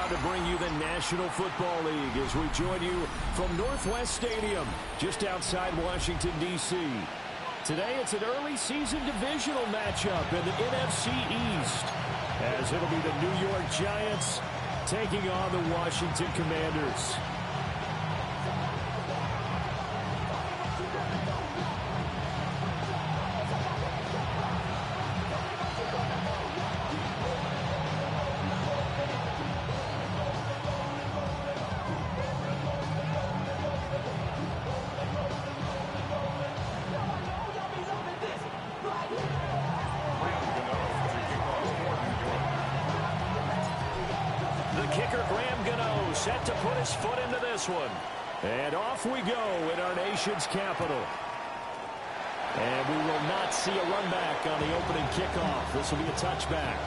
proud to bring you the National Football League as we join you from Northwest Stadium, just outside Washington, D.C. Today, it's an early season divisional matchup in the NFC East, as it'll be the New York Giants taking on the Washington Commanders. Set to put his foot into this one. And off we go in our nation's capital. And we will not see a run back on the opening kickoff. This will be a touchback.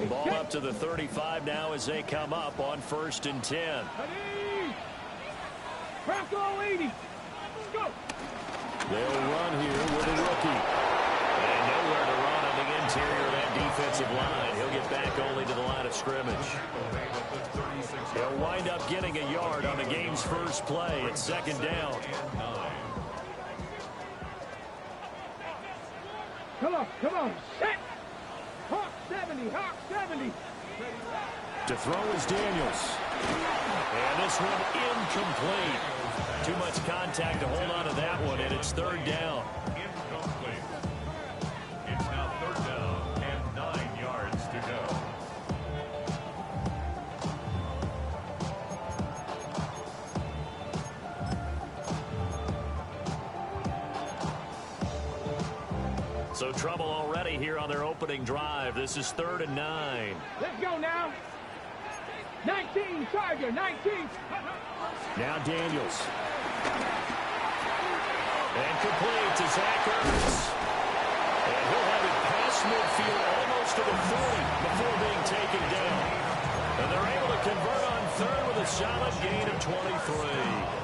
Ball up to the 35 now as they come up on 1st and 10. Bronco 80. Let's go. They'll run here with a rookie. And nowhere to run on the interior of that defensive line. He'll get back only to the line of scrimmage. He'll wind up getting a yard on the game's first play. It's 2nd down. Come on. Set. Hawk 70, Hawk 70. To throw is Daniels. And this one incomplete. Too much contact to hold on to that one, and it's 3rd down. Incomplete. It's now 3rd down and 9 yards to go. So trouble already here on their opening drive. This is 3rd and 9. Let's go now. 19, Tiger, 19. Now Daniels. And complete to Zach Ertz. And he'll have it past midfield almost to the 40 before being taken down. And they're able to convert on 3rd with a solid gain of 23.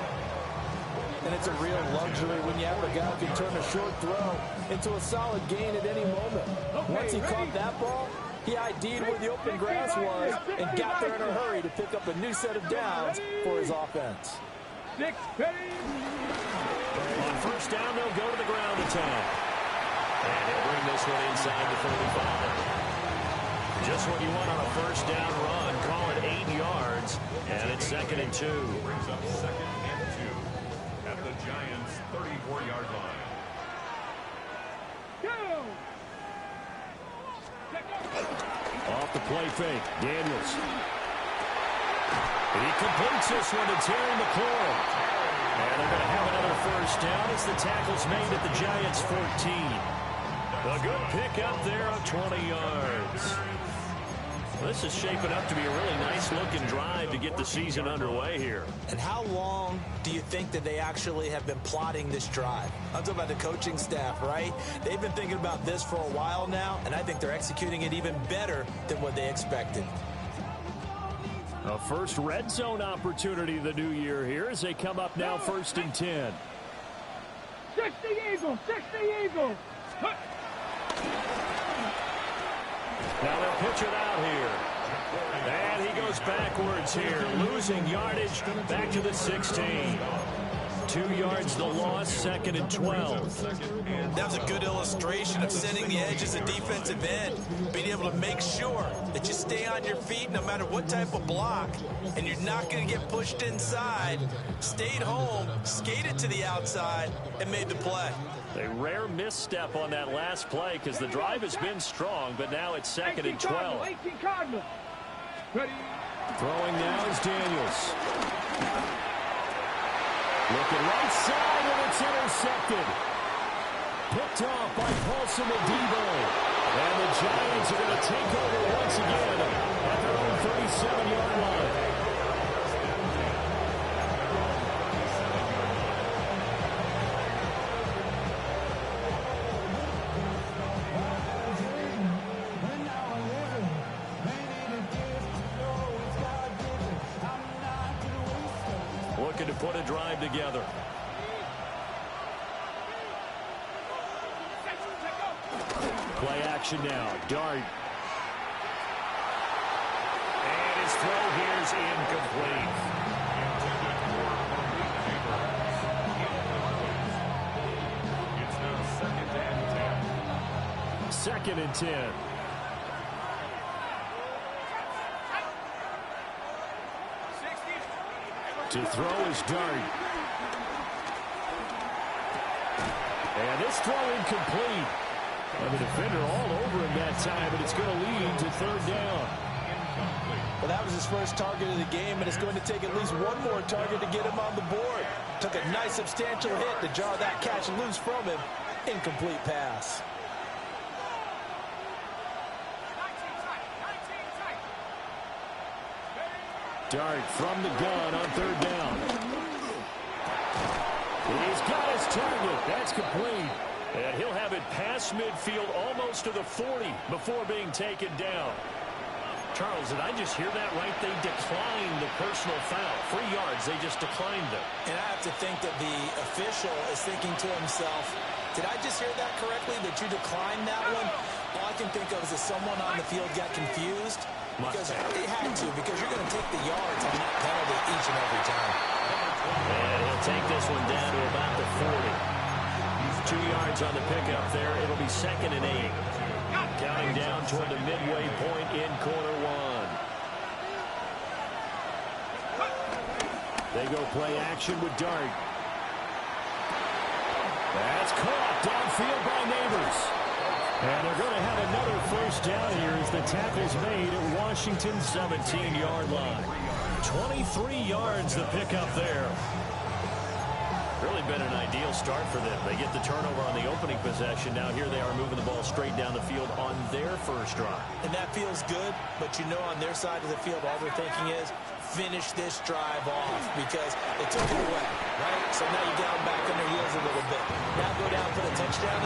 And it's a real luxury when you have a guy who can turn a short throw into a solid gain at any moment. Once he caught that ball, he ID'd where the open grass was and got there in a hurry to pick up a new set of downs for his offense. On 1st down, they'll go to the ground attack. And they'll bring this one inside the 35. Just what you want on a 1st down run. Call it 8 yards. And it's 2nd and 2. Brings up 2nd and 2 at the Giants' 34-yard line. Go! Off the play fake, Daniels. And he completes this one to Terry McLaurin. And they're going to have another 1st down as the tackle's made at the Giants' 14. A good pick up there of 20 yards. This is shaping up to be a really nice-looking drive to get the season underway here. And how long do you think that they actually have been plotting this drive? I'm talking about the coaching staff, right? They've been thinking about this for a while now, and I think they're executing it even better than what they expected. A first red zone opportunity of the new year here as they come up now 1st and 10. 60 Eagles, 60 Eagles. Now they'll pitch it out here. And he goes backwards here, losing yardage back to the 16. 2 yards the loss, 2nd and 12. That was a good illustration of setting the edge as a defensive end, being able to make sure that you stay on your feet no matter what type of block, and you're not going to get pushed inside. Stayed home, skated to the outside, and made the play. A rare misstep on that last play because the drive has been strong, but now it's 2nd and 12. 18 Cardinals. Ready. Throwing now is Daniels. Looking right side, and it's intercepted. Picked off by Paulson Adebo. And the Giants are going to take over once again at their own 37-yard line. looking to put a drive together. Play action now. Dart. And his throw here is incomplete. It's now 2nd and 10. 2nd and 10. To throw is Dart. And this throw incomplete. And the defender all over him that time, but it's going to lead to 3rd down. Well, that was his first target of the game, and it's going to take at least one more target to get him on the board. Took a nice substantial hit to jar that catch loose from him. Incomplete pass. Dart from the gun on 3rd down. He's got his target. That's complete. And he'll have it past midfield almost to the 40 before being taken down. Charles, did I just hear that right? They declined the personal foul. 3 yards, they just declined them. And I have to think that the official is thinking to himself, did I just hear that correctly, that you declined that one? All I can think of is that someone on the field got confused. Because they had to, because you're going to take the yards on that penalty each and every time. And he'll take this one down to about the 40. 2 yards on the pickup there. It'll be 2nd and 8. Counting down toward the midway point in quarter 1. They go play action with Dart. That's caught downfield by Neighbors. And they're going to have another 1st down here as the tackle's made at Washington's 17-yard line. 23 yards the pickup there. Really been an ideal start for them. They get the turnover on the opening possession. Now here they are moving the ball straight down the field on their 1st drive. And that feels good, but you know on their side of the field all they're thinking is finish this drive off because they took it away, right? So now you down back on their heels a little bit. Now go down for the touchdown.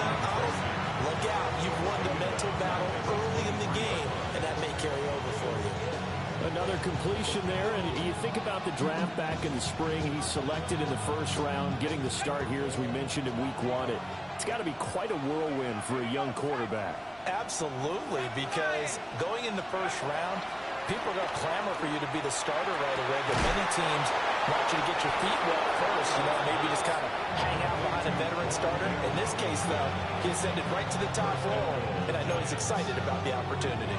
Look out. You've won the mental battle early in the game, and that may carry over for you. Another completion there, and you think about the draft back in the spring. He's selected in the 1st round, getting the start here, as we mentioned, in week 1. It's got to be quite a whirlwind for a young quarterback. Absolutely, because going in the 1st round, people are going to clamor for you to be the starter right away, but many teams want you to get your feet wet first, maybe just kind of hang out behind a veteran starter. In this case, though, he ascended right to the top role, and I know he's excited about the opportunity.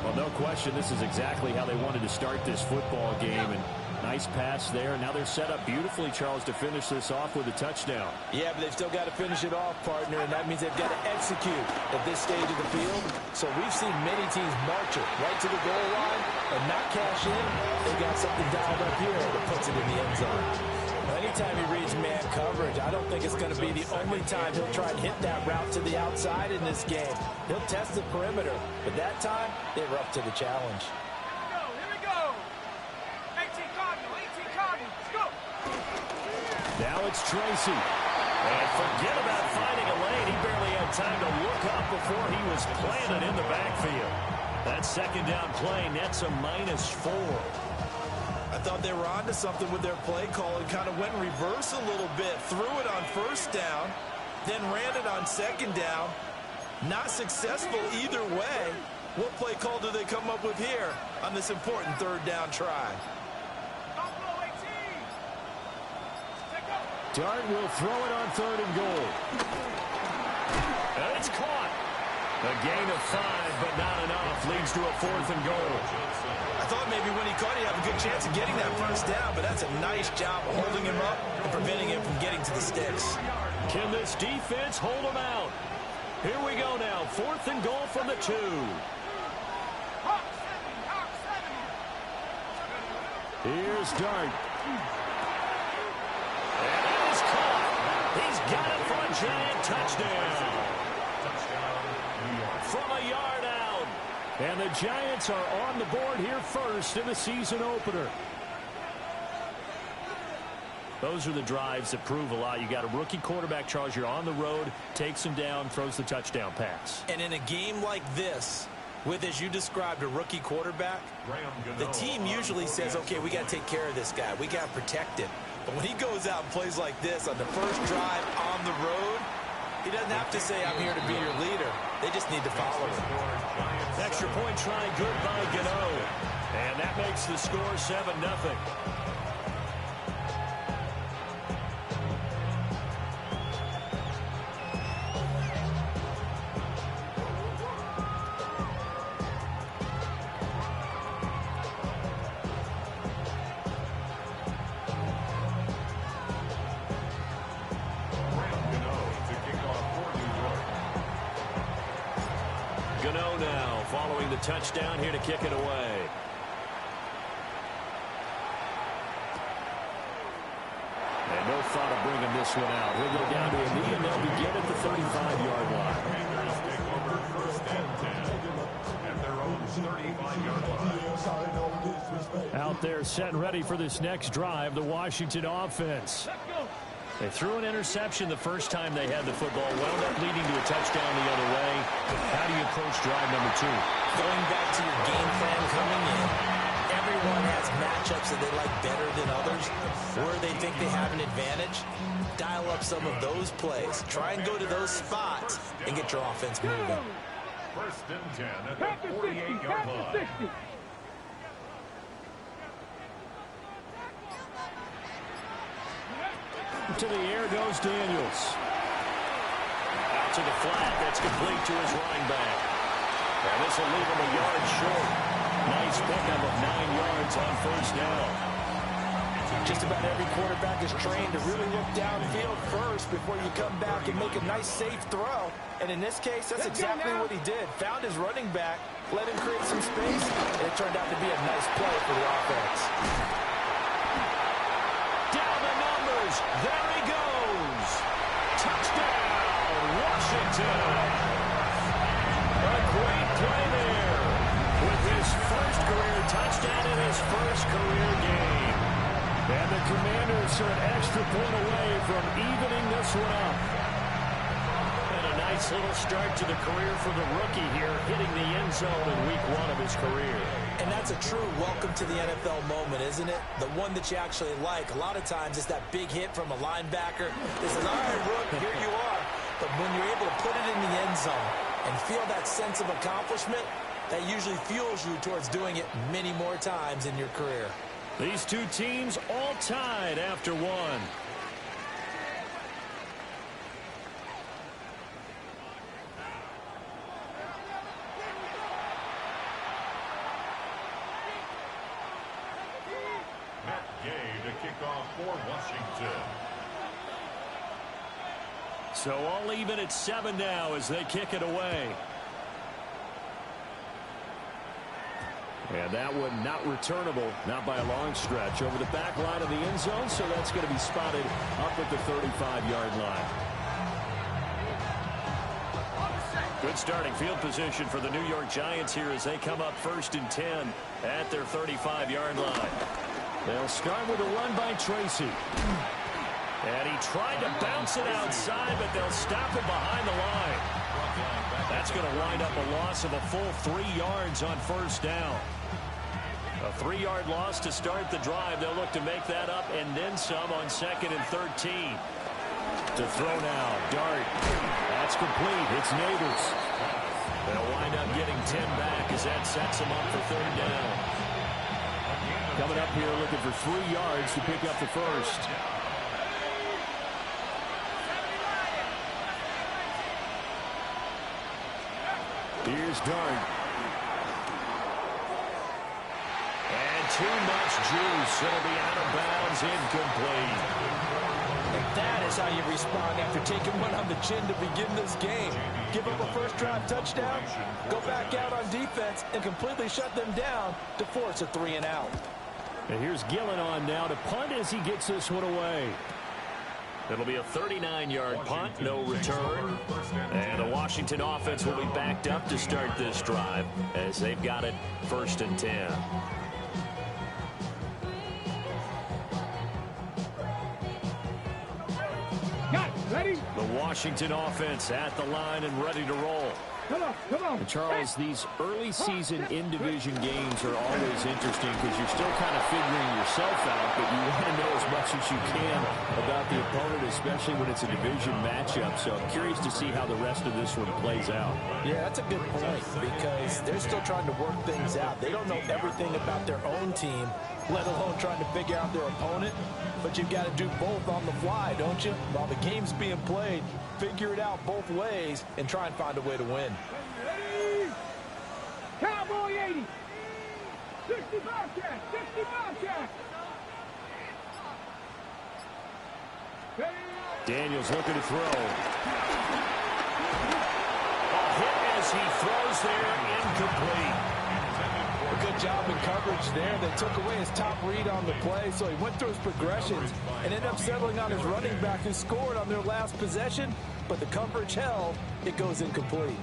Well, no question, this is exactly how they wanted to start this football game, and nice pass there. Now they're set up beautifully, Charles, to finish this off with a touchdown. Yeah, but they've still got to finish it off, partner, and that means they've got to execute at this stage of the field. So we've seen many teams march it right to the goal line and not cash in. They got something dialed up here that puts it in the end zone. Anytime he reads man coverage, I don't think it's going to be the only time he'll try and hit that route to the outside in this game. He'll test the perimeter, but that time, they were up to the challenge. Here we go. 18 Cardinal, let's go. Now it's Tracy. And forget about finding a lane. He barely had time to look up before he was planted in the backfield. That 2nd down play nets a -4. I thought they were onto something with their play call and kind of went in reverse a little bit. Threw it on 1st down, then ran it on 2nd down. Not successful either way. What play call do they come up with here on this important 3rd down try? Dart will throw it on 3rd and goal. And it's caught. A gain of 5, but not enough. Leads to a 4th and goal. I thought maybe when he caught it, he'd have a good chance of getting that 1st down, but that's a nice job of holding him up and preventing him from getting to the sticks. Can this defense hold him out? Here we go now. 4th and goal from the 2. Here's Dart. And it is caught. He's got it for a giant touchdown. From a yard out. And the Giants are on the board here first in the season opener. Those are the drives that prove a lot. You got a rookie quarterback, Charles. You're on the road, takes him down, throws the touchdown pass. And in a game like this, With, as you described, a rookie quarterback, the team usually says, okay, we got to take care of this guy. We got to protect him. But when he goes out and plays like this on the first drive on the road, he doesn't have to say, I'm here to be your leader. They just need to follow him. Extra point try good by Gano. And that makes the score 7-0. Gano now following the touchdown here to kick it away. And no thought of bringing this one out. He'll go down to a knee, and they'll begin at the 35-yard line. Take over 1st and 10 at their own 35-yard line. Out there set and ready for this next drive, the Washington offense. They threw an interception the first time they had the football, wound up leading to a touchdown the other way. How do you approach drive number 2? Going back to your game plan coming in, everyone has matchups that they like better than others. Where they think they have an advantage, dial up some of those plays. Try and go to those spots and get your offense moving. 1st and 10 at the 48-yard line. To the air goes Daniels. Out to the flat. That's complete to his running back. And this will leave him a yard short. Nice pickup of 9 yards on 1st down. Just about every quarterback is trained to really look downfield first before you come back and make a nice, safe throw. And in this case, that's exactly what he did. Found his running back, let him create some space, and it turned out to be a nice play for the offense. Down the numbers. There he goes. Touchdown, Washington. A great play there with his first career touchdown in his first career game. And the Commanders are an extra point away from evening this one up. And a nice little start to the career for the rookie here, hitting the end zone in week 1 of his career. And that's a true welcome to the NFL moment, isn't it? The one that you actually like. A lot of times it's that big hit from a linebacker that says, all right, Rook, here you are. But when you're able to put it in the end zone and feel that sense of accomplishment, that usually fuels you towards doing it many more times in your career. These two teams all tied after 1. Matt Gay to kick off for Washington. So all even at 7 now as they kick it away. And that one not returnable, not by a long stretch, over the back line of the end zone, so that's going to be spotted up at the 35-yard line. Good starting field position for the New York Giants here as they come up 1st and 10 at their 35-yard line. They'll start with a run by Tracy. And he tried to bounce it outside, but they'll stop it behind the line. That's going to wind up a loss of a full 3 yards on 1st down. A 3-yard loss to start the drive. They'll look to make that up and then some on 2nd and 13. To throw now, Dart. That's complete. It's Neighbors. They'll wind up getting 10 back as that sets them up for 3rd down. Coming up here looking for 3 yards to pick up the first. Here's Dart. And too much juice. It'll be out of bounds, incomplete. And that is how you respond after taking one on the chin to begin this game. Give up a first drive touchdown, go back out on defense, and completely shut them down to force a 3 and out. And here's Gillen on now to punt as he gets this one away. It'll be a 39-yard punt, no return. And the Washington offense will be backed up to start this drive as they've got it 1st and 10. Got it. Ready? The Washington offense at the line and ready to roll. Come on. And Charles, these early season in-division games are always interesting because you're still kind of figuring yourself out, but you want to know as much as you can about the opponent, especially when it's a division matchup. So I'm curious to see how the rest of this one plays out. Yeah, that's a good point because they're still trying to work things out. They don't know everything about their own team, let alone trying to figure out their opponent. But you've got to do both on the fly, don't you? While the game's being played, figure it out both ways and try and find a way to win. Ready? Cowboy 80. 65 check. 65 check. Daniels looking to throw. A hit as he throws there, incomplete. A good job in coverage there. They took away his top read on the play, so he went through his progressions and ended up settling on his running back who scored on their last possession, but the coverage held. It goes incomplete.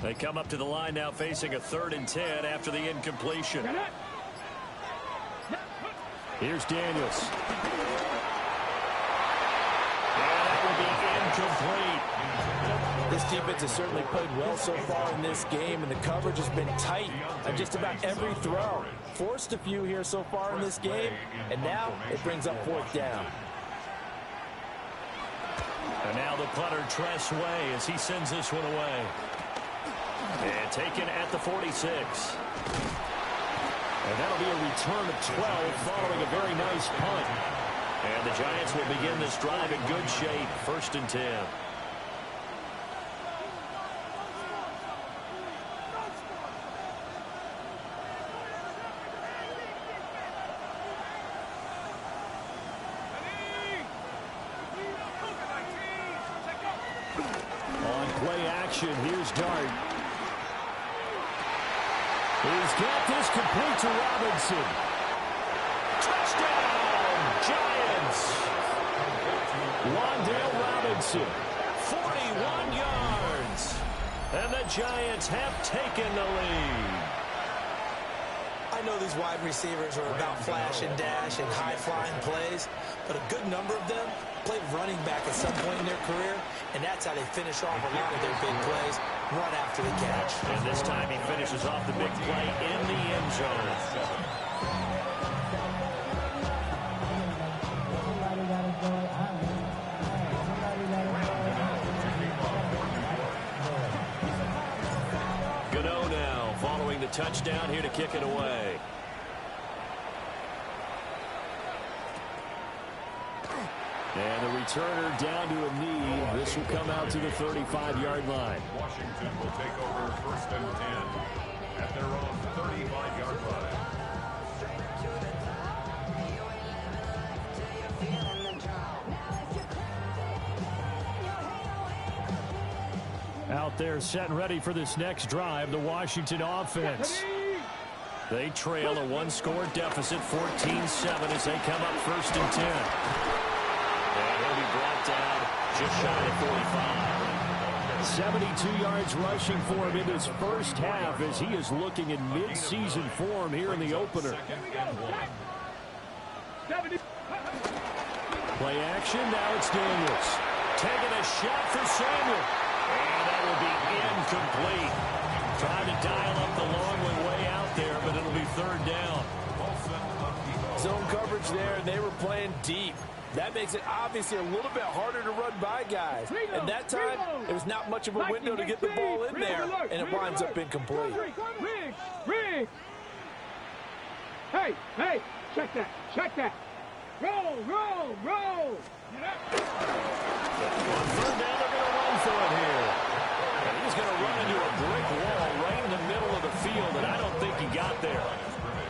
They come up to the line now facing a 3rd and 10 after the incompletion. Here's Daniels. And that will be incomplete. This defense has certainly played well so far in this game, and the coverage has been tight on just about every throw. Forced a few here so far in this game, and now it brings up 4th down. And now the punter Tress Way as he sends this one away. And taken at the 46. And that'll be a return of 12 following a very nice punt. And the Giants will begin this drive in good shape. 1st and 10. On play action, here's Dart. He's got this complete to Robinson. Touchdown, Giants! Wandale Robinson, 41 yards. And the Giants have taken the lead. I know these wide receivers are about flash and dash and high-flying plays, but a good number of them played running back at some point in their career, and that's how they finish off a lot of their big plays, run after the catch. And this time he finishes off the big play in the end zone. Gano now following the touchdown here to kick it away. And the returner down to a knee. This will come out to the 35-yard line. Washington will take over 1st and 10 at their own 35-yard line. Out there set and ready for this next drive, the Washington offense. They trail a 1-score deficit, 14-7 as they come up 1st and 10. And he'll be brought down just shy of 45. 72 yards rushing for him in his first half as he is looking in mid-season form here in the opener. Play action, now it's Daniels. Taking a shot for Samuel. And that will be incomplete. Trying to dial up the long way out there, but it'll be 3rd down. Zone coverage there, and they were playing deep. That makes it obviously a little bit harder to run by guys. And that time, there's not much of a window to get the ball in there, and it winds up incomplete. Rig. Hey, check that. Roll. On 3rd down, they're going to run for it here. And he's going to run into a brick wall right in the middle of the field, and I don't think he got there.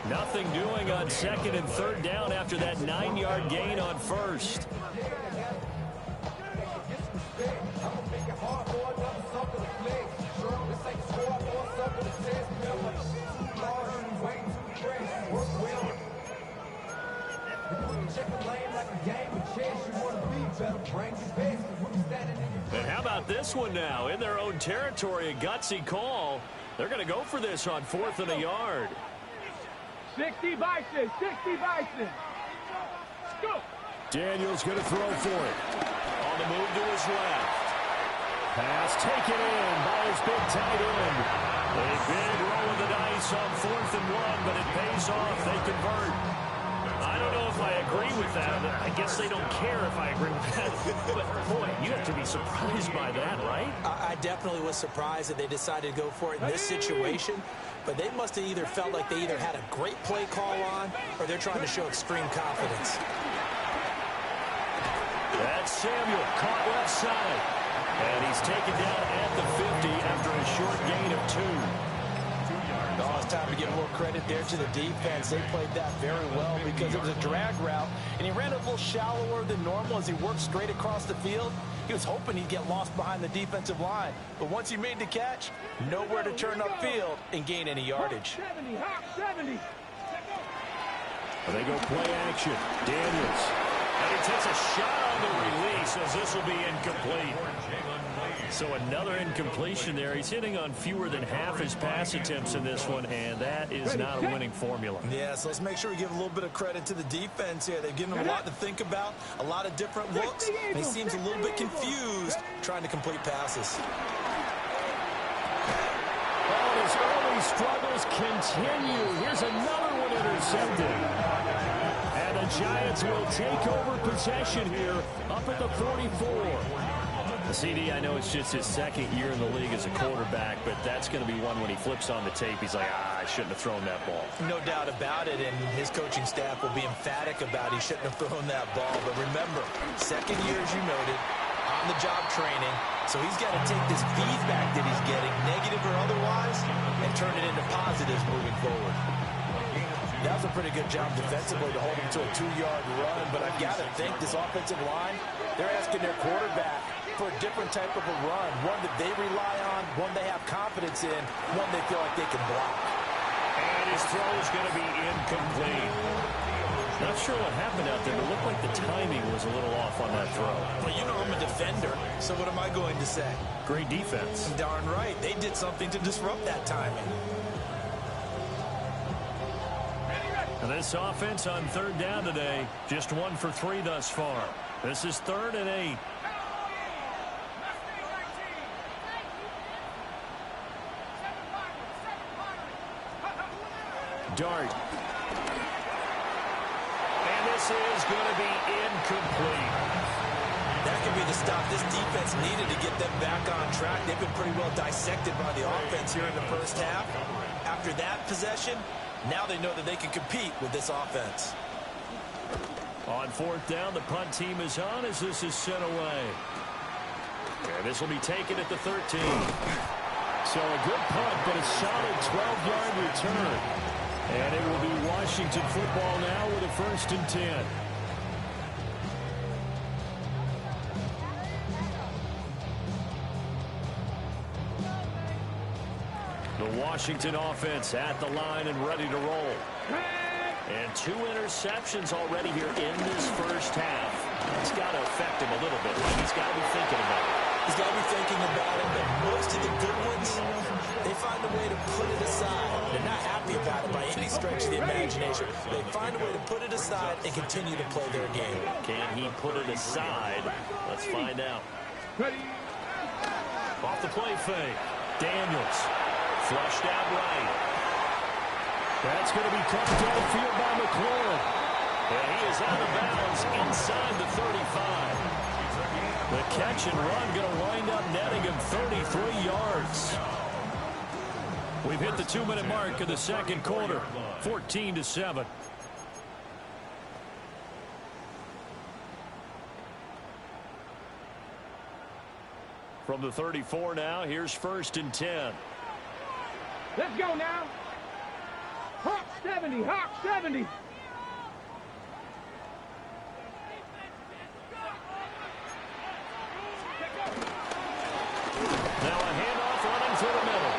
Nothing doing on 2nd and 3rd down after that 9-yard gain on 1st. And how about this one now? In their own territory, a gutsy call. They're going to go for this on 4th and a yard. 60 Bison, 60 Bison. Go. Daniels going to throw for it. On the move to his left. Pass taken in by his big tight end. A big roll of the dice on 4th and 1, but it pays off. They convert. I don't know if I agree with that. I guess they don't care if I agree with that. But, boy, you have to be surprised by that, right? I definitely was surprised that they decided to go for it in this situation. But they must have either felt like they either had a great play call on or they're trying to show extreme confidence. That's Samuel, caught left side. And he's taken down at the 50 after a short gain of 2. Oh, it's time to give more credit there to the defense. They played that very well because it was a drag route, and he ran a little shallower than normal as he worked straight across the field. He was hoping he'd get lost behind the defensive line, but once he made the catch, nowhere to turn upfield and gain any yardage. 70, Hawk 70. They go play action. Daniels. And he takes a shot on the release as this will be incomplete. So another incompletion there. He's hitting on fewer than half his pass attempts in this one, and that is not a winning formula. Yeah, so let's make sure we give a little bit of credit to the defense here. They've given him a lot to think about, a lot of different looks, and he seems a little bit confused trying to complete passes. Oh, his early struggles continue. Here's another one intercepted. And the Giants will take over possession here up at the 44. CD, I know it's just his second year in the league as a quarterback, but that's going to be one when he flips on the tape. He's like, I shouldn't have thrown that ball. No doubt about it, and his coaching staff will be emphatic about he shouldn't have thrown that ball. But remember, second year, as you noted, on-the-job training, so he's got to take this feedback that he's getting, negative or otherwise, and turn it into positives moving forward. That was a pretty good job defensively to hold him to a 2-yard run, but I've got to think this offensive line, they're asking their quarterback for a different type of a run, one that they rely on, one they have confidence in, one they feel like they can block. And his throw is going to be incomplete. Not sure what happened out there, but it looked like the timing was a little off on that throw. Well, you know I'm a defender, so what am I going to say? Great defense. Darn right. They did something to disrupt that timing. And this offense on 3rd down today, just 1 for 3 thus far. This is 3rd and 8. Dart. And this is going to be incomplete. That could be the stop this defense needed to get them back on track. They've been pretty well dissected by the offense here in the first half. After that possession, now they know that they can compete with this offense. On 4th down, the punt team is on as this is sent away. And this will be taken at the 13. So a good punt, but a solid 12-yard return. And it will be Washington football now with a 1st and 10. The Washington offense at the line and ready to roll. And 2 interceptions already here in this first half. It's got to affect him a little bit. Right? He's got to be thinking about it. He's got to be thinking about it, but most of the good ones, they find a way to put it aside. They're not happy about it by any stretch of the imagination. They find a way to put it aside and continue to play their game. Can he put it aside? Let's find out. Off the play fake. Daniels. Flushed out right. That's going to be cut downfield by McLaurin. And he is out of bounds inside the 35. The catch and run going to wind up netting him 33 yards. We've hit the 2-minute mark of the second quarter. 14-7. From the 34 now, here's 1st and 10. Let's go now. Hawk 70, Hawk 70. Now a handoff running through the middle.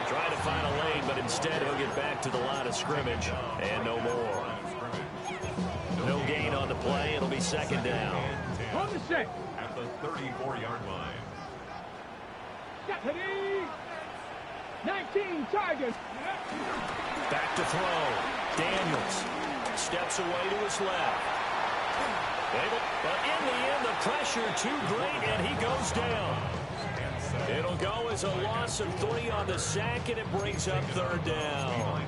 Trying to find a lane, but instead he'll get back to the line of scrimmage and no more. No gain on the play. It'll be second down. On the set. At the 34-yard line. Deputy. 19 Tigers. Back to throw. Daniels steps away to his left. But in the end, the pressure too great, and he goes down. It'll go as a loss of 3 on the sack, and it brings up third down.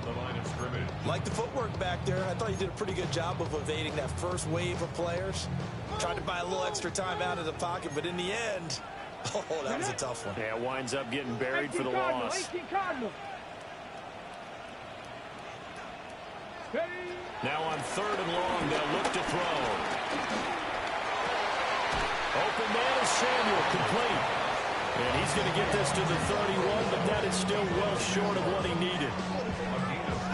Like the footwork back there, I thought he did a pretty good job of evading that first wave of players. Tried to buy a little extra time out of the pocket, but in the end, oh, that was a tough one. Yeah, winds up getting buried for the loss. 18 Cardinal. Now on 3rd and long, they'll look to throw. Open man is Samuel, complete. And he's going to get this to the 31, but that is still well short of what he needed.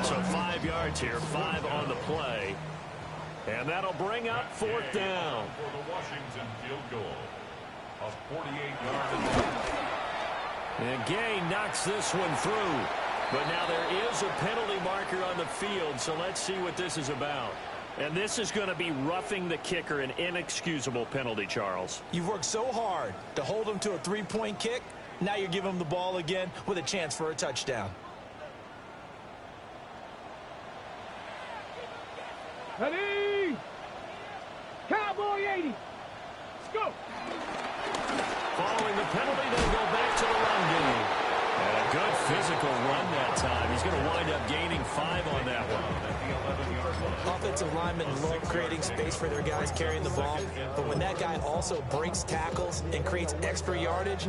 So 5 yards here, 5 on the play. And that'll bring up 4th down. For the Washington field goal. A 48-yard. And Gay knocks this one through. But now there is a penalty marker on the field, so let's see what this is about. And this is going to be roughing the kicker, an inexcusable penalty, Charles. You've worked so hard to hold him to a 3-point kick. Now you're giving him the ball again with a chance for a touchdown. Ready. Cowboy 80. Let's go. Following the penalty, they'll go back to the run game. And a good physical run that time. He's going to wind up gaining 5 on that one. Offensive linemen love creating space for their guys carrying the ball, but when that guy also breaks tackles and creates extra yardage,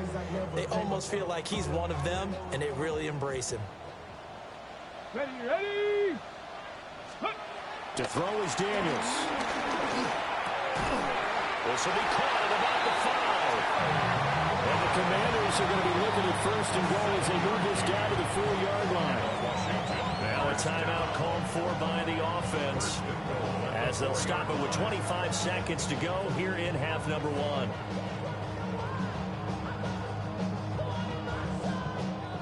they almost feel like he's one of them, and they really embrace him. Ready, ready. To throw is Daniels. This will be caught at about the 5. And the Commanders are going to be looking at 1st and goal as they move this down to the 4-yard line. Now a timeout called for by the offense as they'll stop it with 25 seconds to go here in half number 1.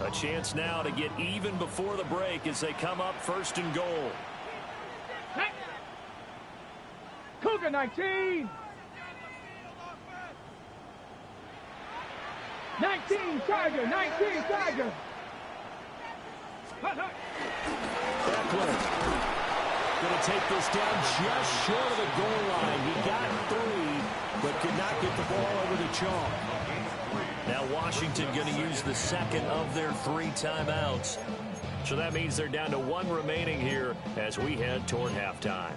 A chance now to get even before the break as they come up 1st and goal. Cougar 19. 19 Tiger. 19 Tiger. Eckler going to take this down just short of the goal line. He got 3, but could not get the ball over the chalk. Now Washington going to use the second of their 3 timeouts. So that means they're down to 1 remaining here as we head toward halftime.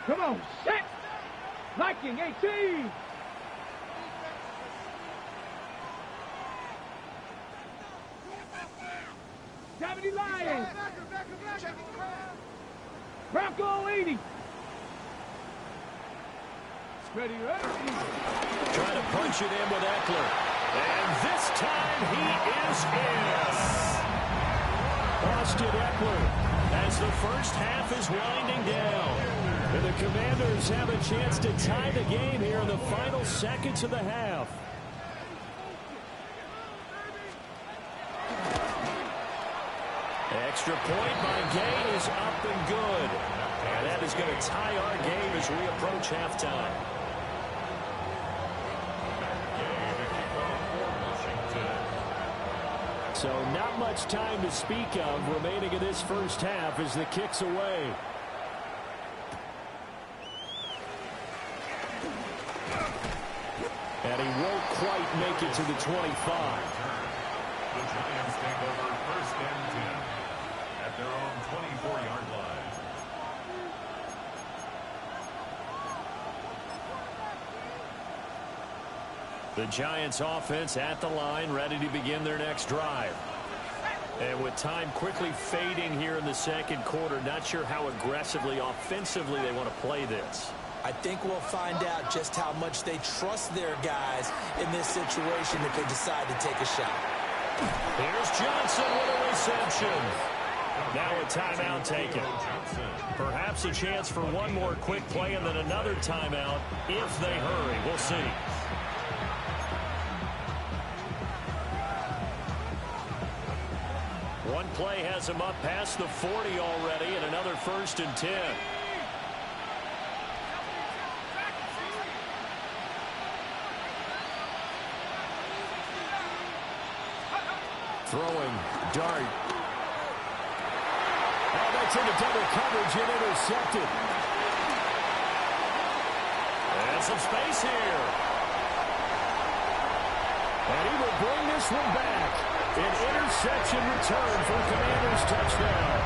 Come on, set. Viking 18. Deputy Lions. Bronco 80. Ready, ready. Trying to punch it in with Eckler. And this time he is in. Austin Eckler as the first half is winding down. And the Commanders have a chance to tie the game here in the final seconds of the half. Extra point by Gay is up and good. And that is going to tie our game as we approach halftime. So not much time to speak of remaining in this first half as the kick's away. And he won't quite make it to the 25. The Giants take over 1st and 10 at their own 24-yard line. The Giants offense at the line, ready to begin their next drive. And with time quickly fading here in the second quarter, not sure how aggressively, offensively they want to play this. I think we'll find out just how much they trust their guys in this situation if they decide to take a shot. Here's Johnson with a reception. Now a timeout taken. Perhaps a chance for one more quick play and then another timeout if they hurry. We'll see. One play has him up past the 40 already, and another 1st and 10. Throwing, dart. Oh, that's into double coverage and intercepted. And some space here. And he will bring this one back. An interception return for Commanders touchdown.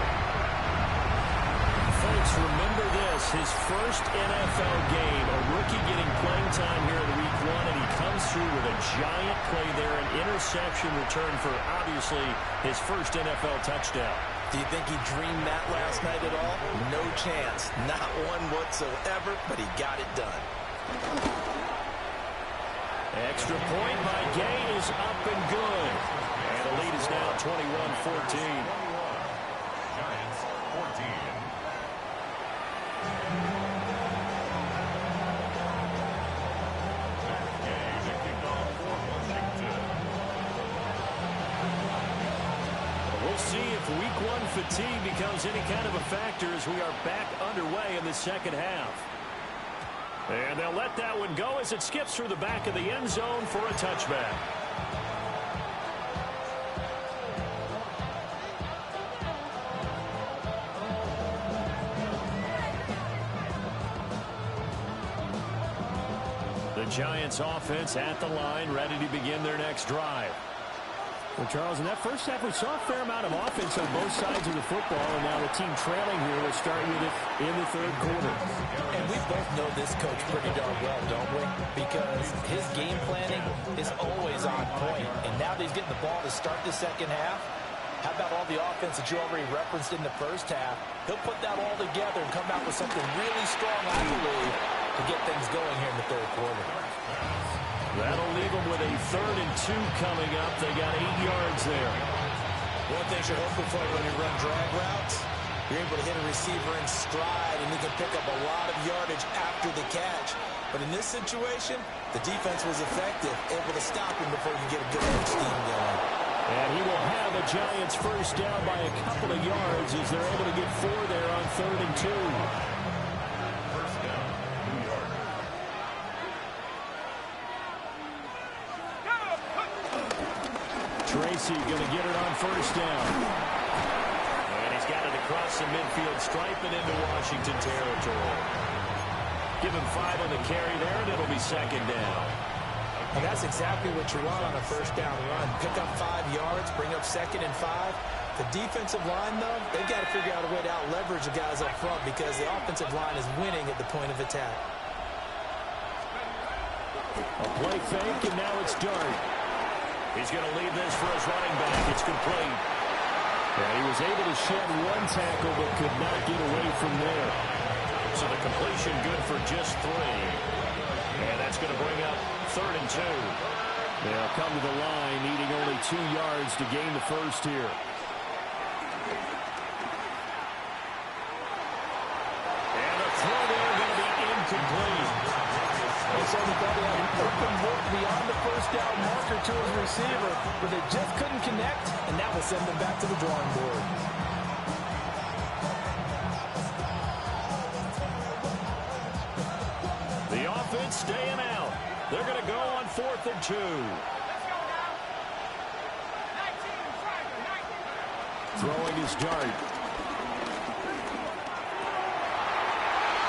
Folks, remember this, his first NFL game, a rookie getting playing time here in week 1, and he comes through with a giant play there, an interception return for, obviously, his first NFL touchdown. Do you think he dreamed that last night at all? No chance. Not one whatsoever, but he got it done. Extra point by Gay is up and good. And the lead is now 21-14. Giants 14. We'll see if week 1 fatigue becomes any kind of a factor as we are back underway in the second half. And they'll let that one go as it skips through the back of the end zone for a touchback. The Giants offense at the line, ready to begin their next drive. Well, Charles, in that first half, we saw a fair amount of offense on both sides of the football, and now the team trailing here will start with it in the third quarter. And we both know this coach pretty darn well, don't we? Because his game planning is always on point. And now that he's getting the ball to start the second half, how about all the offense that you already referenced in the first half? He'll put that all together and come out with something really strong, I believe, to get things going here in the third quarter. That'll leave them with a 3rd and 2 coming up. They got 8 yards there. One thing you're hoping for when you run drag routes, you're able to hit a receiver in stride, and you can pick up a lot of yardage after the catch. But in this situation, the defense was effective, able to stop him before you get a good scheme going. And he will have a Giants first down by a couple of yards as they're able to get 4 there on 3rd and 2. First down, New York. Tracy going to get it on first down. And he's got it across the midfield stripe and into Washington territory. Give him 5 on the carry there, and it'll be second down. And that's exactly what you want on a first down run. Pick up 5 yards, bring up 2nd and 5. The defensive line, though, they've got to figure out a way to out-leverage the guys up front because the offensive line is winning at the point of attack. A play fake, and now it's Dart. He's going to leave this for his running back. It's complete. And he was able to shed 1 tackle but could not get away from there. So the completion good for just 3. And that's going to bring up 3rd and 2. They'll come to the line needing only 2 yards to gain the first here. And the throw there going to be incomplete. So he probably had an open look beyond the first down marker to his receiver, but they just couldn't connect, and that will send them back to the drawing board. The offense staying out. They're going to go on 4th and 2. Throwing his Dart.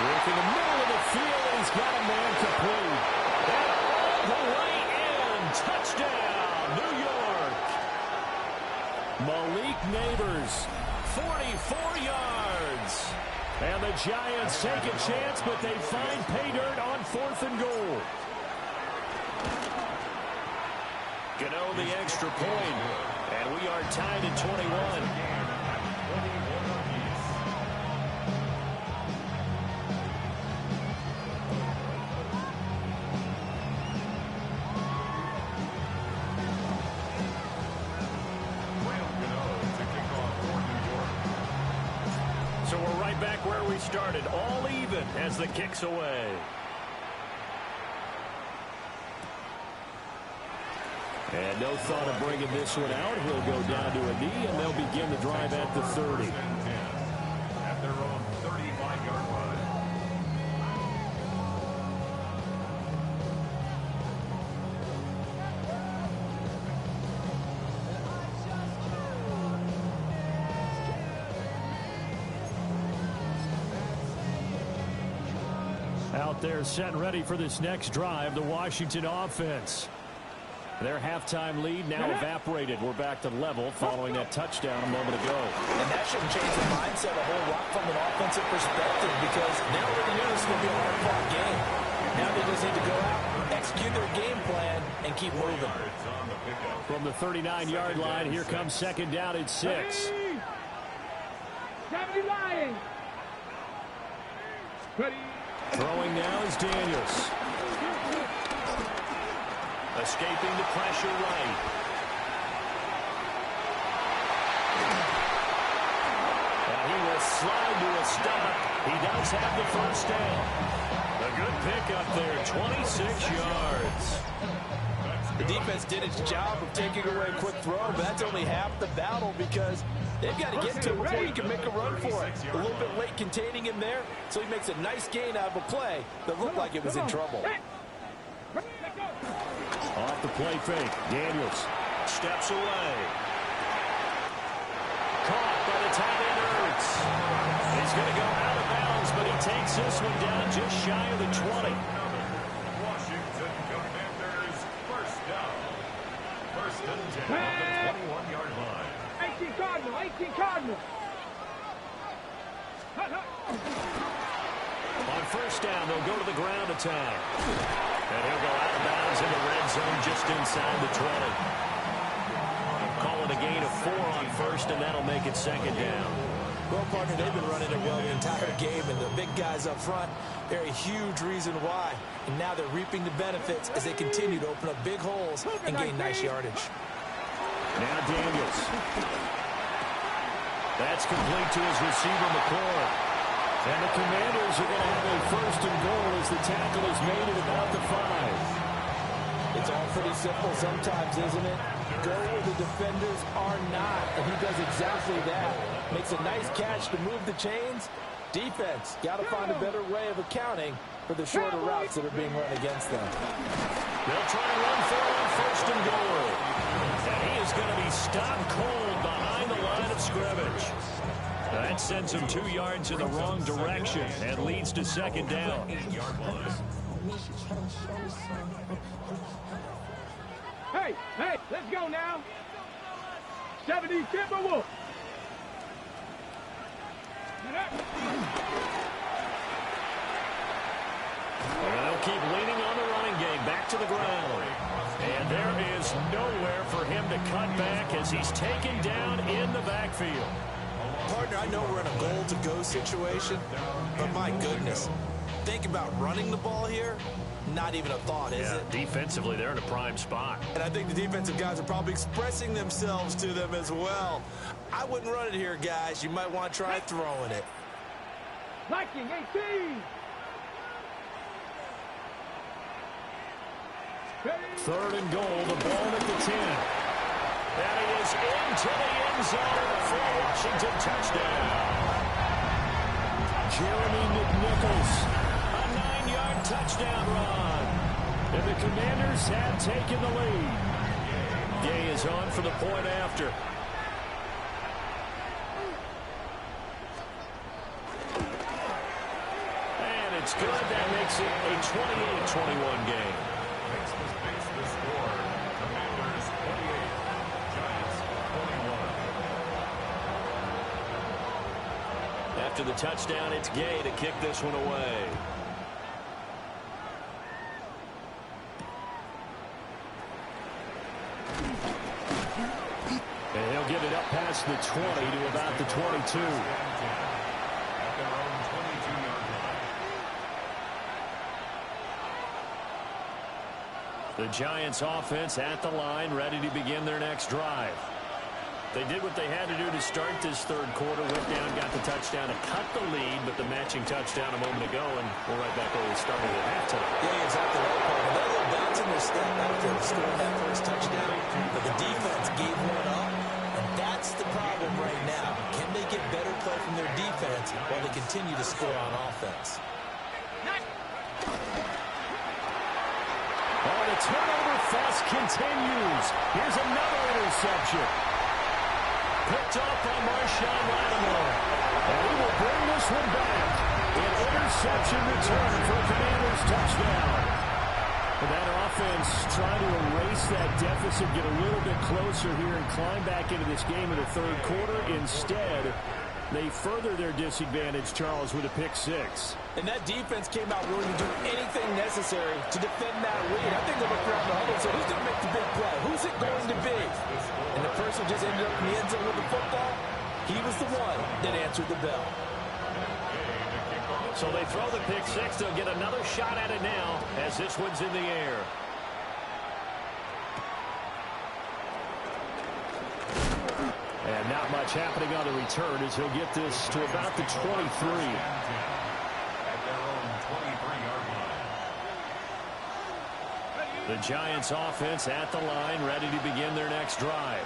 Work in the middle of the field, and he's got a man complete. And all the way in. Touchdown, New York. Malik Neighbors, 44 yards. And the Giants take a chance, but they find pay dirt on 4th and goal. Gano the extra point, and we are tied at 21. Graham Gano to kick off for New York. So we're right back where we started, all even as the kick's away. And no thought of bringing this one out. He'll go down to a knee, and they'll begin the drive at the 30. At their own 35-yard line. Out there set and ready for this next drive, the Washington offense. Their halftime lead now evaporated. We're back to level following that touchdown a moment ago. And that shouldn't change the mindset a whole lot from an offensive perspective, because they already knew this was going to be a hard-fought game. Now they just need to go out, execute their game plan, and keep moving. From the 39-yard line, here comes second down at 6. 70 Lions. Ready. Throwing now is Daniels. Escaping the pressure right. And he will slide to a stop. He does have the first down. A good pickup there, 26 yards. The defense did its job of taking away a quick throw, but that's only half the battle, because they've got to get to him before he can make a run for it. A little bit late containing him there, so he makes a nice gain out of a play that looked like it was in trouble. Off the play fake. Daniels steps away. Caught by the tight end Ertz. He's going to go out of bounds, but he takes this one down just shy of the 20. Washington Commanders first down. First and 10 on the 21-yard line. 18 Cardinal, 18 Cardinal. On first down, they'll go to the ground attack. And he'll go out of bounds in the red zone just inside the 20. Call it a gain of 4 on first, and that'll make it second down. Well, partner, they've been running it well the entire game, and the big guys up front, they're a huge reason why. And now they're reaping the benefits as they continue to open up big holes and gain nice yardage. Now Daniels. That's complete to his receiver, McCord. And the Commanders are going to have a first and goal as the tackle is made at about the 5. It's all pretty simple sometimes, isn't it? Go where the defenders are not, and he does exactly that. Makes a nice catch to move the chains. Defense, got to find a better way of accounting for the shorter routes that are being run against them. They'll try and run for it on first and goal. And he is going to be stopped cold behind the line of scrimmage. That sends him 2 yards in the wrong direction and leads to second down. 8-yard line. Hey, let's go now. 70 Timberwolves. They'll keep leaning on the running game, back to the ground. And there is nowhere for him to cut back as he's taken down in the backfield. Partner, I know we're in a goal-to-go situation, but my goodness, think about running the ball here. Not even a thought, is it? Defensively, they're in a prime spot. And I think the defensive guys are probably expressing themselves to them as well. I wouldn't run it here, guys. You might want to try throwing it. Viking 18. Third and goal, the ball at the 10. And he is into the end zone for a Washington touchdown. Jeremy McNichols, a 9-yard touchdown run. And the Commanders have taken the lead. Gay is on for the point after. And it's good. That makes it a 28-21 game. Makes the score. Commanders 28. Giants 21. After the touchdown, it's Gay to kick this one away. And he'll get it up past the 20 to about the 22. At their own 22-yard line. The Giants offense at the line, ready to begin their next drive. They did what they had to do to start this third quarter. Went down, got the touchdown to cut the lead, but the matching touchdown a moment ago, and we're right back where we started at halftime. Yeah, exactly right, Paul. They're a little bounce in their step after scoring that first touchdown, but the defense gave one up, and that's the problem right now. Can they get better play from their defense while they continue to score on offense? Oh, the turnover fest continues. Here's another interception. Picked off by Marshawn Lattimore. And he will bring this one back. An interception return for a Commanders touchdown. And that offense trying to erase that deficit, get a little bit closer here and climb back into this game in the third quarter. Instead, they further their disadvantage, Charles, with a pick six. And that defense came out willing to do anything necessary to defend that lead. I think they looked around the huddle and said, who's going to make the big play? Who's it going to be? And the person just ended up in the end zone with the football. He was the one that answered the bell. So they throw the pick six. They'll get another shot at it now as this one's in the air. And not much happening on the return as he'll get this to about the 23. The Giants offense at the line, ready to begin their next drive.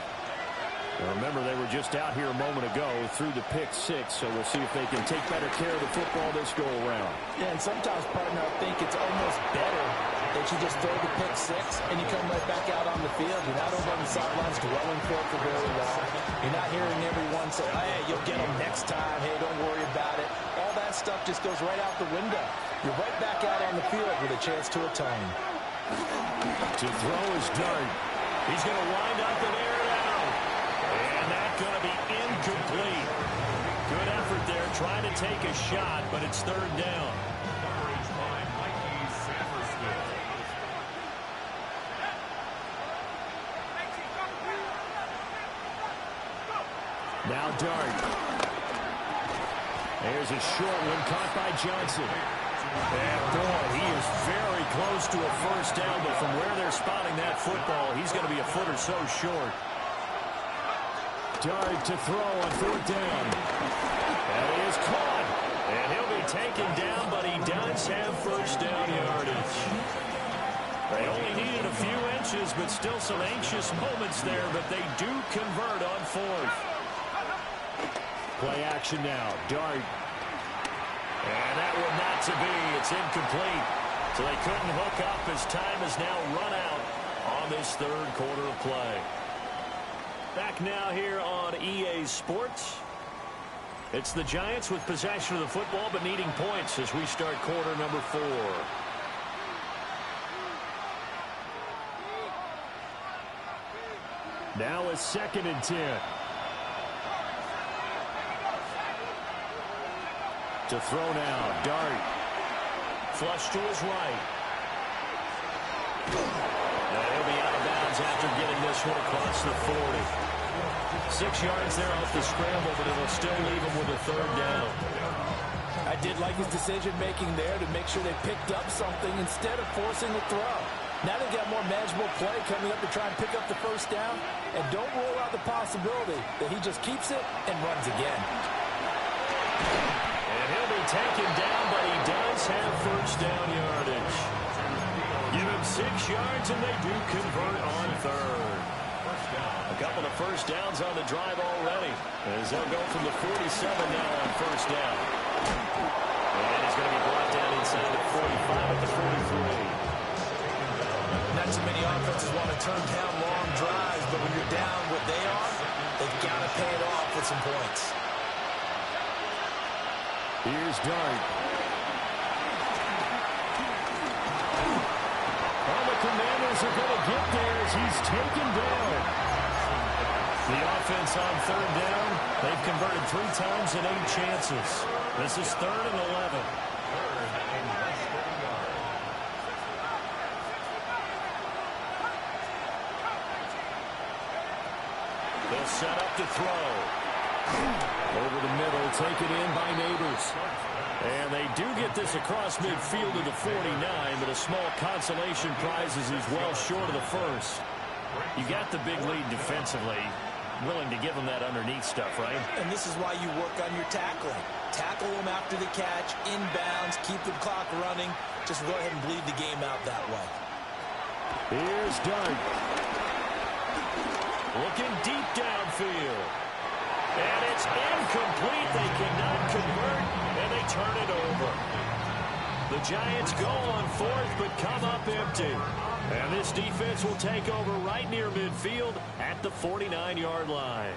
Now remember, they were just out here a moment ago through the pick six, so we'll see if they can take better care of the football this go-around. Yeah, and sometimes, partner, I think it's almost better that you just throw the pick six and you come right back out on the field. You're not over on the sidelines dwelling for it for very long. You're not hearing everyone say, hey, you'll get them next time. Hey, don't worry about it. All that stuff just goes right out the window. You're right back out on the field with a chance to atone. To throw is Dart. He's going to wind up and air it out. And that's going to be incomplete. Good effort there trying to take a shot, but it's third down. Now Dart. There's a short one caught by Johnson. And boy, he is very close to a first down, but from where they're spotting that football, he's going to be a foot or so short. Dart to throw on fourth down. And he is caught. And he'll be taken down, but he does have first down yardage. They only needed a few inches, but still some anxious moments there, but they do convert on fourth. Play action now. Dart. And that one not to be. It's incomplete. So they couldn't hook up as time has now run out on this third quarter of play. Back now here on EA Sports. It's the Giants with possession of the football but needing points as we start quarter number 4. Now it's 2nd and 10. To throw now, Dart. Flush to his right. Now he'll be out of bounds after getting this one across the 40. 6 yards there off the scramble, but it'll still leave him with a third down. I did like his decision-making there to make sure they picked up something instead of forcing the throw. Now they got more manageable play coming up to try and pick up the first down, and don't rule out the possibility that he just keeps it and runs again. And he'll be taken down, but he does have first down yardage. Give him 6 yards, and they do convert on third. A couple of first downs on the drive already, as they'll go from the 47 now on first down. And he's going to be brought down inside the 45 at the 43. Not too many offenses want to turn down long drives, but when you're down what they are, they've got to pay it off with some points. Here's Dart. Well, the Commanders are going to get there as he's taken down. The offense on third down, they've converted 3 times in 8 chances. This is 3rd and 11. They'll set up to throw. Over the middle, taken in by Neighbors. And they do get this across midfield to the 49, but a small consolation prize is well short of the first. You got the big lead defensively. willing to give him that underneath stuff, right? And this is why you work on your tackling. Tackle them after the catch, inbounds, keep the clock running. Just go ahead and bleed the game out that way. Here's Dart. Looking deep downfield. And it's incomplete. They cannot convert, and they turn it over. The Giants go on fourth, but come up empty. And this defense will take over right near midfield at the 49-yard line.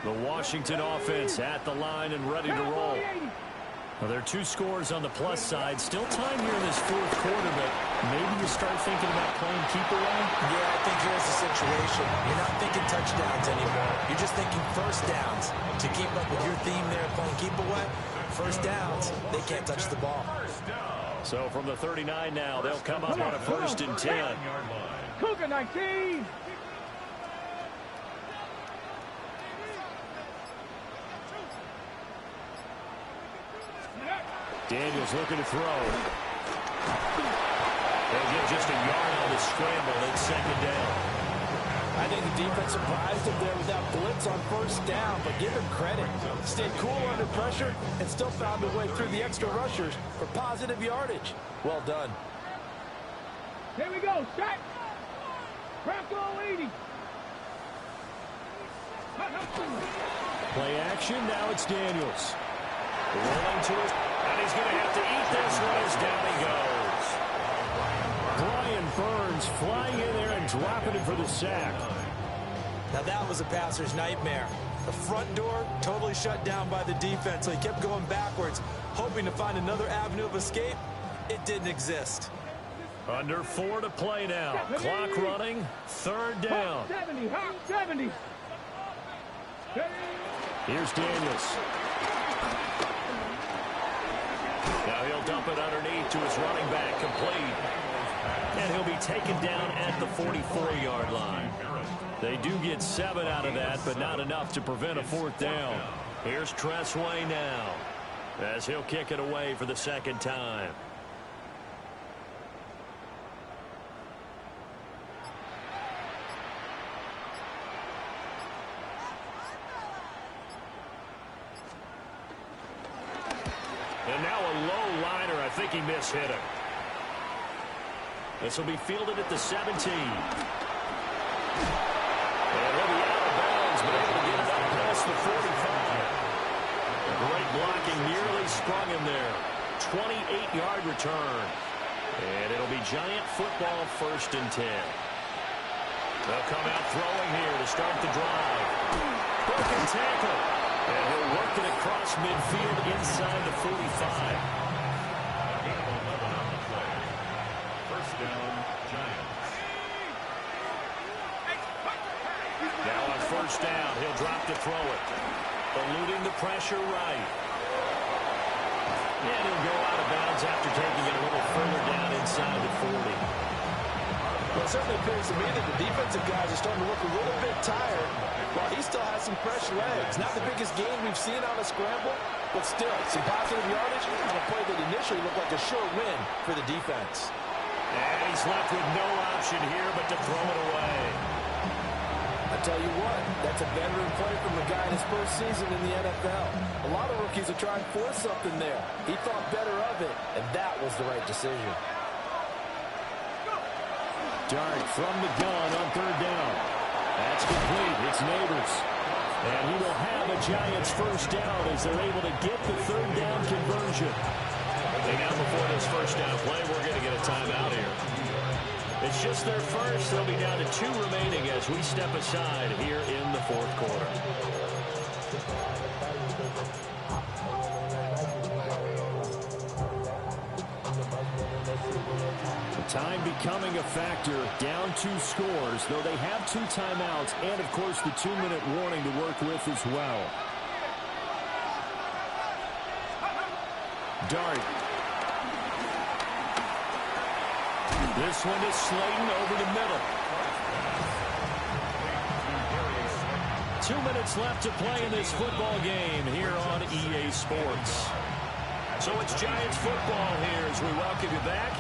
The Washington offense at the line and ready to roll. Well, there are 2 scores on the plus side. Still time here in this fourth quarter, but maybe you start thinking about playing keep away? Yeah, I think here's the situation. You're not thinking touchdowns anymore. You're just thinking first downs. To keep up with your theme there of playing keep away, first downs, they can't touch the ball. So from the 39 now, they'll come up on a 1st and 10. Cougar 19. Daniels looking to throw. They'll get just a yard on the scramble. It's 2nd down. I think the defense surprised him there with that blitz on first down, but give him credit. Stayed cool under pressure and still found a way through the extra rushers for positive yardage. Well done. Here we go. Set. Bronco 80. Play action. Now it's Daniels. Rolling to his, and he's going to have to eat this one as down he goes. Brian Burns flying in there and dropping it for the sack. Now that was a passer's nightmare. The front door totally shut down by the defense, so he kept going backwards, hoping to find another avenue of escape. It didn't exist. Under 4 to play now. Clock running. 3rd down. 70, 70. Here's Daniels. Now he'll dump it underneath to his running back, complete. And he'll be taken down at the 44-yard line. They do get 7 out of that, but not enough to prevent a 4th down. Here's Tressway now, as he'll kick it away for the 2nd time. And now a low liner. I think he mishit it. This will be fielded at the 17. And he'll be out of bounds, but able to get it up past the 45. Great blocking, nearly sprung him there. 28-yard return. And it'll be Giant football 1st and 10. They'll come out throwing here to start the drive. Broken tackle. And he'll work it across midfield inside the 45. First down, Giants. Now on 1st down, he'll drop to throw it. Eluding the pressure right. And he'll go out of bounds after taking it a little further down inside the 40. Well, it certainly appears to me that the defensive guys are starting to look a little bit tired, while he still has some fresh legs. Not the biggest gain we've seen on a scramble, but still some positive yardage on a play that initially looked like a sure win for the defense. And he's left with no option here but to throw it away. I tell you what, that's a veteran play from the guy in his first season in the NFL. A lot of rookies are trying to force something there. He thought better of it, and that was the right decision. Dart from the gun on 3rd down. That's complete. It's Neighbors. And he will have a Giants 1st down as they're able to get the 3rd down conversion. And now before this 1st down play, we're going to get a timeout here. It's just their first. They'll be down to 2 remaining as we step aside here in the 4th quarter. Time becoming a factor, down 2 scores, though they have 2 timeouts and, of course, the 2-minute warning to work with as well. Dart. This one is Slayton over the middle. 2 minutes left to play in this football game here on EA Sports. So it's Giants football here as we welcome you back.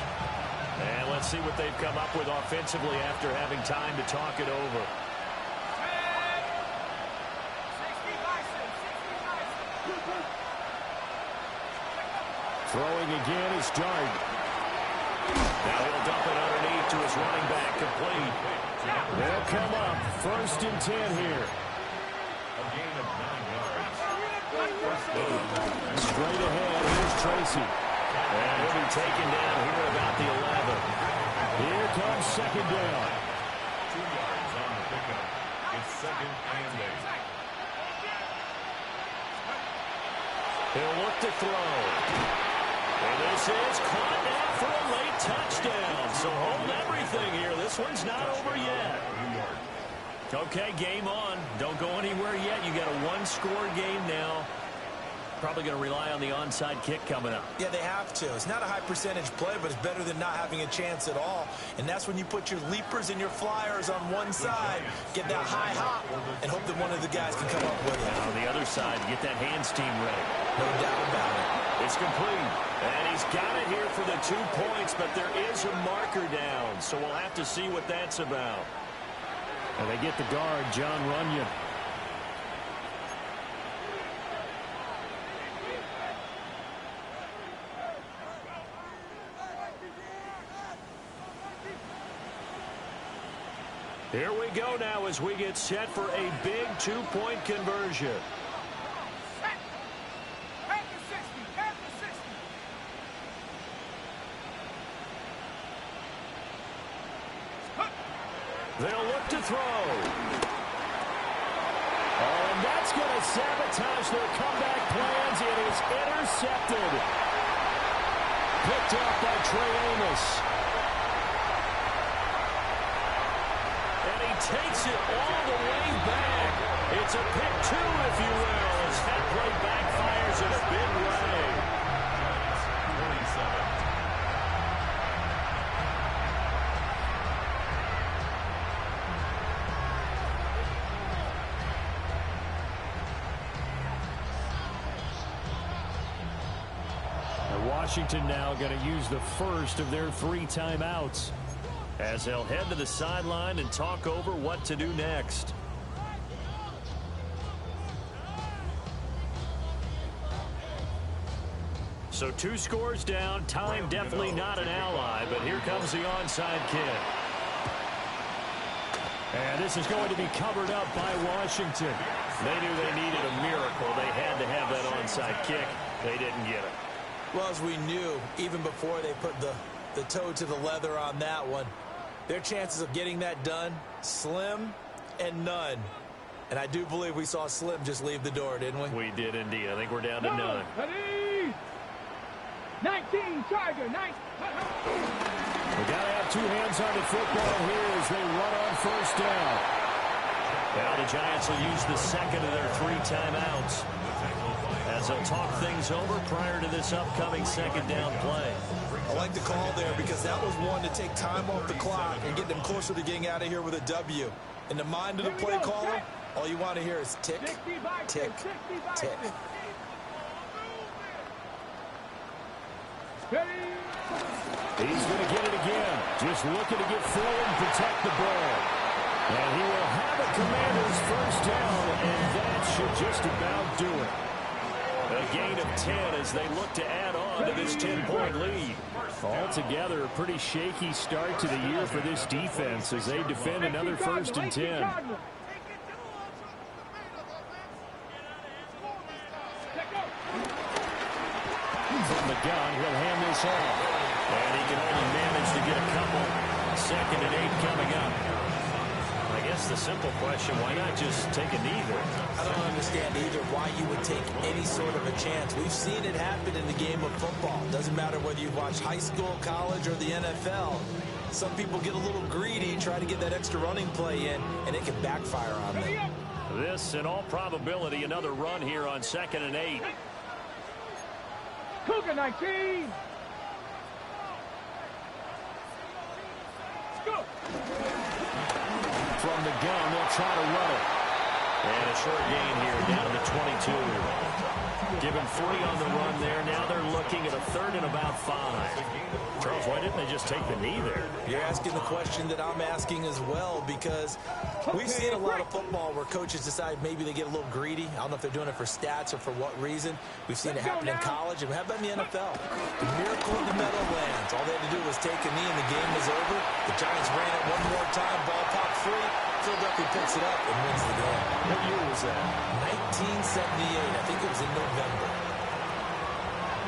And let's see what they've come up with offensively after having time to talk it over. Throwing again is Dart. Now he'll dump it underneath to his running back, complete. They'll come up, 1st and 10 here. A gain of 9 yards. Straight ahead, here's Tracy. And he'll be taken down here about the 11. Here comes 2nd down. 2 yards on the pickup. It's 2nd and 8. He'll look to throw. And this is caught down for a late touchdown. So hold everything here. This one's not over yet. Okay, game on. Don't go anywhere yet. You got a 1-score game now. Probably going to rely on the onside kick coming up. Yeah, they have to. It's not a high percentage play, but it's better than not having a chance at all. And that's when you put your leapers and your flyers on one side, get that high hop, and hope that one of the guys can come up with it. And on the other side, get that hands team ready. No doubt about it. It's complete. And he's got it here for the 2 points, but there is a marker down. So we'll have to see what that's about. And they get the guard, John Runyon. Here we go now as we get set for a big 2-point conversion. They'll look to throw. Oh, and that's going to sabotage their comeback plans. It is intercepted. Picked up by Trey Amos. And he takes it all the way back. It's a pick 2, if you will, as that play backfires in a big way. 27. Washington now going to use the first of their 3 timeouts as they'll head to the sideline and talk over what to do next. So 2 scores down. Time definitely not an ally, but here comes the onside kick. And this is going to be covered up by Washington. They knew they needed a miracle. They had to have that onside kick. They didn't get it. Well, as we knew, even before they put the toe to the leather on that one, their chances of getting that done, slim and none. And I do believe we saw Slim just leave the door, didn't we? We did indeed. I think we're down to none. 19, Tiger, 19. We got to have 2 hands on the football here as they run on 1st down. Now the Giants will use the 2nd of their 3 timeouts as they'll talk things over prior to this upcoming 2nd down play. I like the call there because that was one to take time off the clock and get them closer to getting out of here with a W. In the mind of the play caller, all you want to hear is tick, tick, tick. He's going to get it again. Just looking to get forward and protect the ball. And he will have a Commanders 1st down, and that should just about do it. A gain of 10 as they look to add on to this 10-point lead. Altogether, a pretty shaky start to the year for this defense as they defend another 1st and 10. From the gun, he'll hand this off. And he can only manage to get a couple. 2nd and 8 coming up. I guess the simple question, why not just take a knee there? I don't understand either why you would take any sort of a chance. We've seen it happen in the game of football. Doesn't matter whether you watch high school, college, or the NFL. Some people get a little greedy, try to get that extra running play in, and it can backfire on them. This, in all probability, another run here on 2nd and 8. Cougar 19. Let's go. From the gun, they'll try to run it. And a short gain here down to 22. Given 3 on the run there. Now they're looking at a 3rd and about 5. Charles, why didn't they just take the knee there? You're asking the question that I'm asking as well, because we've seen a lot of football where coaches decide maybe they get a little greedy. I don't know if they're doing it for stats or for what reason. We've seen it happen in college, and how about in the NFL? The miracle of the Meadowlands. All they had to do was take a knee, and the game was over. The Giants ran it one more time. Ball popped free. Philadelphia picks it up and wins the game. What year was that? 1978. I think it was in November.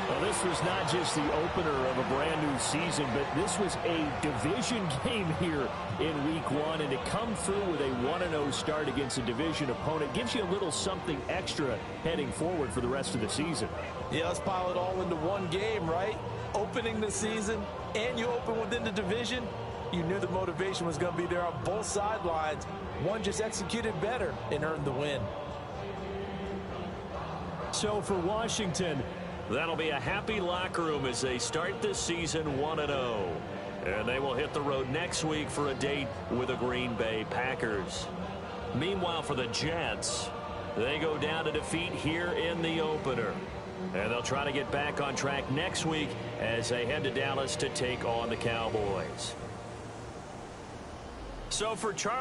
Well, this was not just the opener of a brand-new season, but this was a division game here in Week 1. And to come through with a 1-0 start against a division opponent gives you a little something extra heading forward for the rest of the season. Yeah, let's pile it all into one game, right? Opening the season, and you open within the division. You knew the motivation was going to be there on both sidelines. One just executed better and earned the win. So for Washington, that'll be a happy locker room as they start this season 1-0. And they will hit the road next week for a date with the Green Bay Packers. Meanwhile, for the Jets, they go down to defeat here in the opener. And they'll try to get back on track next week as they head to Dallas to take on the Cowboys. So for Charles